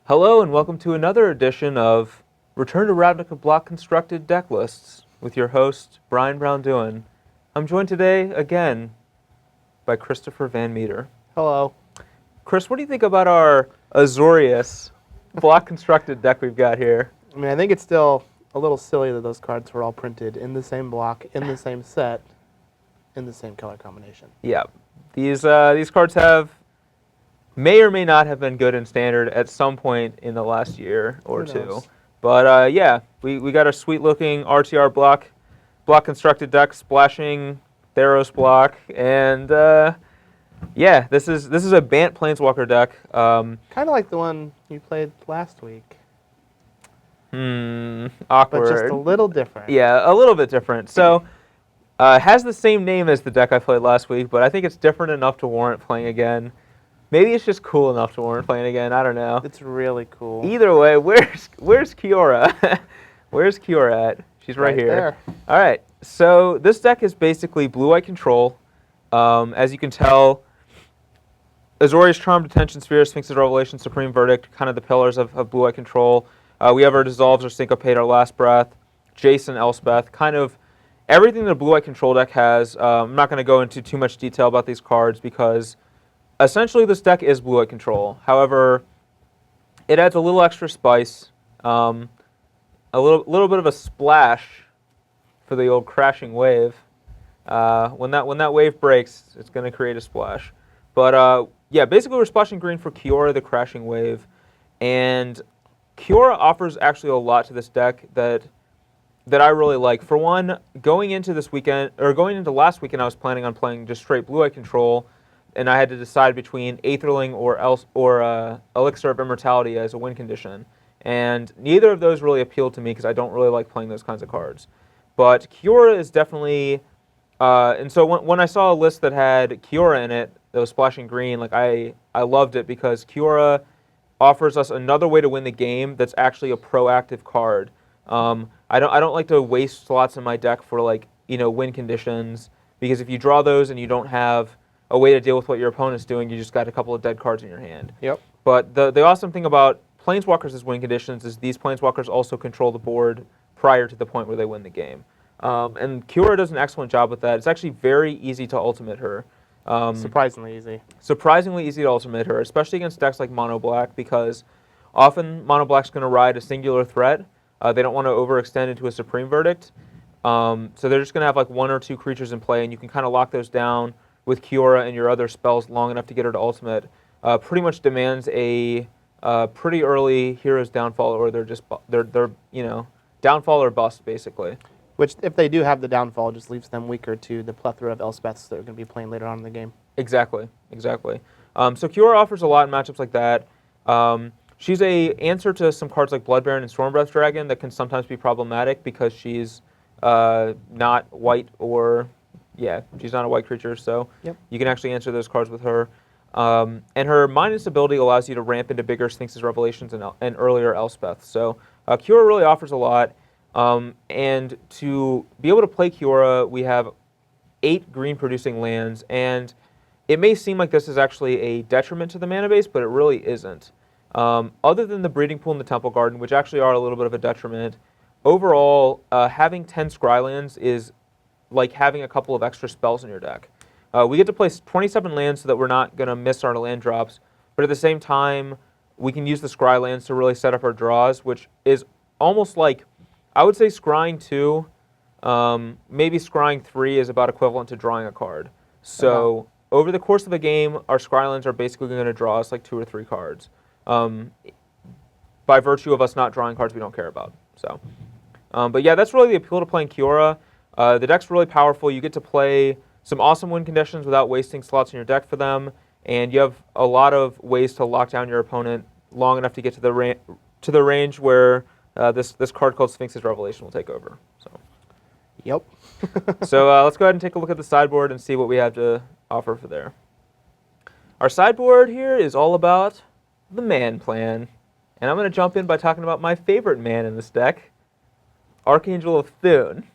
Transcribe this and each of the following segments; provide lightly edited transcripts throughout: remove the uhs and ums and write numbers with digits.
Hello and welcome to another edition of Return to Ravnica Block Constructed Deck Lists with your host, Braun-Duin. I'm joined today, again, by Christopher Van Meter. Hello. Chris, what do you think about our Azorius block constructed deck we've got here? I mean, I think it's still a little silly that those cards were all printed in the same block, in the same set, in the same color combination. Yeah, these cards may or may not have been good in Standard at some point in the last year or Who two. knows? But yeah, we got a sweet-looking RTR block constructed deck, splashing Theros block, and yeah, this is a Bant Planeswalker deck. Kind of like the one you played last week, Awkward. but just a little different. Yeah, a little bit different. So, it has the same name as the deck I played last week, but I think it's different enough to warrant playing again. Maybe it's just cool enough to warrant playing again. I don't know. It's really cool. Either way, where's Kiora? Where's Kiora at? She's right here. There. All right. So this deck is basically blue-white control. As you can tell, Azorius Charm, Detention Sphere, Sphinx's Revelation, Supreme Verdict, kind of the pillars of blue-white control. We have our Dissolves or Syncopate, our Last Breath, Jason, Elspeth, kind of everything the blue-white control deck has. I'm not going to go into too much detail about these cards because essentially this deck is blue-white control. However, it adds a little extra spice, a little bit of a splash for the old crashing wave. When that wave breaks, it's going to create a splash. But yeah, basically we're splashing green for Kiora, the crashing wave, and Kiora offers actually a lot to this deck that I really like. For one, going into last weekend, I was planning on playing just straight blue-white control, and I had to decide between Aetherling or Elixir of Immortality as a win condition. And neither of those really appealed to me because I don't really like playing those kinds of cards. But Kiora is definitely... and so when I saw a list that had Kiora in it, that was splashing green, like I loved it because Kiora offers us another way to win the game that's actually a proactive card. I don't like to waste slots in my deck for win conditions, because if you draw those and you don't have a way to deal with what your opponent's doing, you just got a couple of dead cards in your hand. Yep. But the awesome thing about Planeswalkers as win conditions is these Planeswalkers also control the board prior to the point where they win the game. And Kiora does an excellent job with that. It's actually very easy to ultimate her. Surprisingly easy. Surprisingly easy to ultimate her, especially against decks like Mono Black, because often Mono Black's going to ride a singular threat. They don't want to overextend into a Supreme Verdict. So they're just going to have like one or two creatures in play, and you can kind of lock those down with Kiora and your other spells long enough to get her to ultimate. Pretty much demands a pretty early hero's downfall, or they're downfall or bust basically. Which, if they do have the downfall, just leaves them weaker to the plethora of Elspeths that are going to be playing later on in the game. Exactly. So Kiora offers a lot in matchups like that. She's a answer to some cards like Bloodbaron and Stormbreath Dragon that can sometimes be problematic because she's not white, or she's not a white creature. So you can actually answer those cards with her. And her Minus ability allows you to ramp into bigger Sphinx's Revelations and earlier Elspeth. So Kiora really offers a lot. And to be able to play Kiora, we have 8 green-producing lands, and it may seem like this is actually a detriment to the mana base, but it really isn't. Other than the Breeding Pool and the Temple Garden, which actually are a little bit of a detriment, overall, having 10 Scry lands is like having a couple of extra spells in your deck. We get to play 27 lands so that we're not going to miss our land drops, but at the same time, we can use the Scry lands to really set up our draws, which is almost like, I would say scrying 2, maybe scrying 3 is about equivalent to drawing a card. So over the course of a game, our Scrylands are basically going to draw us like 2 or 3 cards, by virtue of us not drawing cards we don't care about. So, but yeah, that's really the appeal to playing Kiora. The deck's really powerful. You get to play some awesome win conditions without wasting slots in your deck for them, and you have a lot of ways to lock down your opponent long enough to get to the range where this card called Sphinx's Revelation will take over. So, Yep. so let's go ahead and take a look at the sideboard and see what we have to offer for there. Our sideboard here is all about the man plan, and I'm going to jump in by talking about my favorite man in this deck, Archangel of Thune.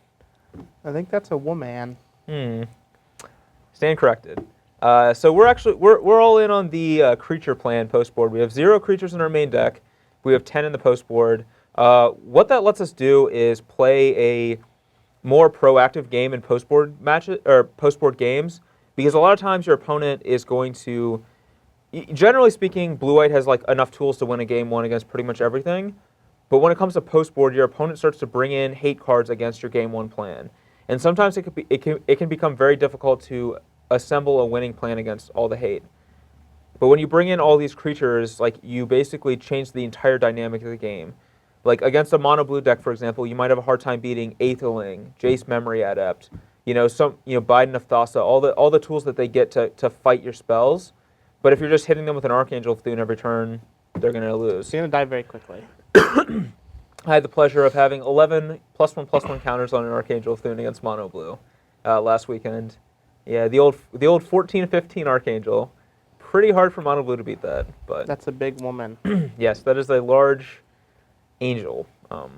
I think that's a woman. Stand corrected. So we're all in on the creature plan post board. We have 0 creatures in our main deck. We have 10 in the post board. What that lets us do is play a more proactive game in post board matches or post board games, because a lot of times your opponent is going to, generally speaking, blue-white has like enough tools to win a game one against pretty much everything. But when it comes to post board, your opponent starts to bring in hate cards against your game one plan, and sometimes it can become very difficult to assemble a winning plan against all the hate. But when you bring in all these creatures, like, you basically change the entire dynamic of the game. Like against a mono blue deck, for example, you might have a hard time beating Aetherling, Jace Memory Adept, Biden of Thassa, all the tools that they get to fight your spells. But if you're just hitting them with an Archangel of Thune every turn, they're gonna lose. It's going to die very quickly. I had the pleasure of having 11 +1/+1 counters on an Archangel of Thune against mono blue last weekend. Yeah, the old 14-15 Archangel. Pretty hard for mono blue to beat that, but That's a big woman. yes, that is a large angel, to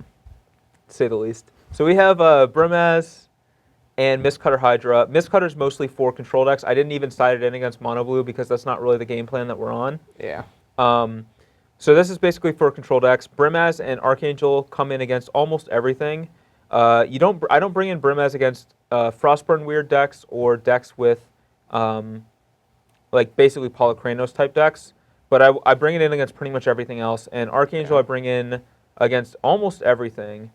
say the least. So we have Brimaz and Mistcutter Hydra. Mistcutter's mostly for control decks. I didn't even side it in against mono blue because that's not really the game plan that we're on. Yeah. So this is basically for control decks. Brimaz and Archangel come in against almost everything. I don't bring in Brimaz against Frostburn weird decks or decks with like basically Polychronos type decks, but I bring it in against pretty much everything else. And Archangel I bring in against almost everything,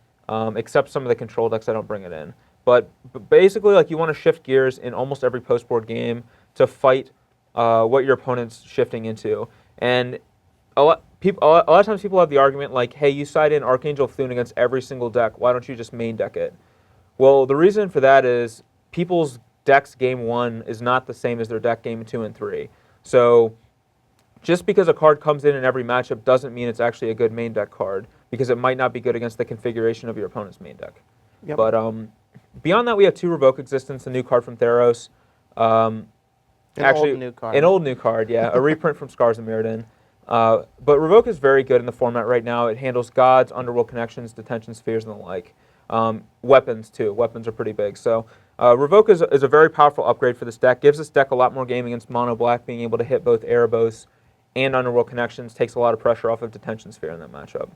except some of the control decks I don't bring it in. But basically, like, you want to shift gears in almost every post board game to fight what your opponent's shifting into. And a lot of times people have the argument like, hey, you side in Archangel of Thune against every single deck. Why don't you just main deck it? Well, the reason for that is people's decks game 1 is not the same as their deck game 2 and 3. So just because a card comes in every matchup doesn't mean it's actually a good main deck card, because it might not be good against the configuration of your opponent's main deck. Yep. But beyond that, we have 2 Revoke Existence, a new card from Theros. Old new card. An old new card, yeah. A reprint from Scars of Mirrodin. But Revoke is very good in the format right now. It handles gods, underworld connections, detention spheres, and the like. Weapons, too. Weapons are pretty big. So Revoke is a very powerful upgrade for this deck. Gives this deck a lot more game against mono black, being able to hit both Erebos and underworld connections. Takes a lot of pressure off of detention sphere in that matchup.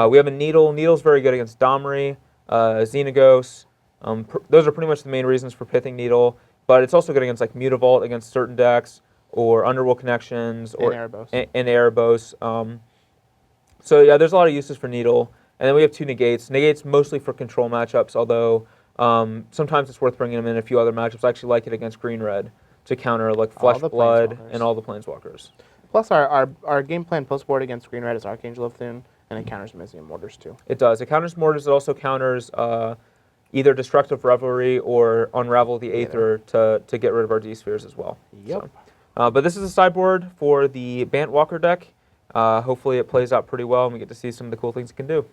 We have a Needle. Needle's very good against Domri, Xenagos. Those are pretty much the main reasons for pithing Needle. But it's also good against like Mutavault against certain decks, or underworld connections, or and Erebos. So yeah, there's a lot of uses for Needle. And then we have 2 Negates. Negates mostly for control matchups, although sometimes it's worth bringing them in a few other matchups. I actually like it against green-red to counter like Flesh Blood and all the Planeswalkers. Plus, our game plan post board against green red is Archangel of Thune, and it counters Mizium Mortars too. It does. It counters Mortars. It also counters either Destructive Revelry or Unravel the Aether to get rid of our D-Spheres as well. Yep. So, but this is a sideboard for the Bant Walker deck. Hopefully it plays out pretty well, and we get to see some of the cool things it can do.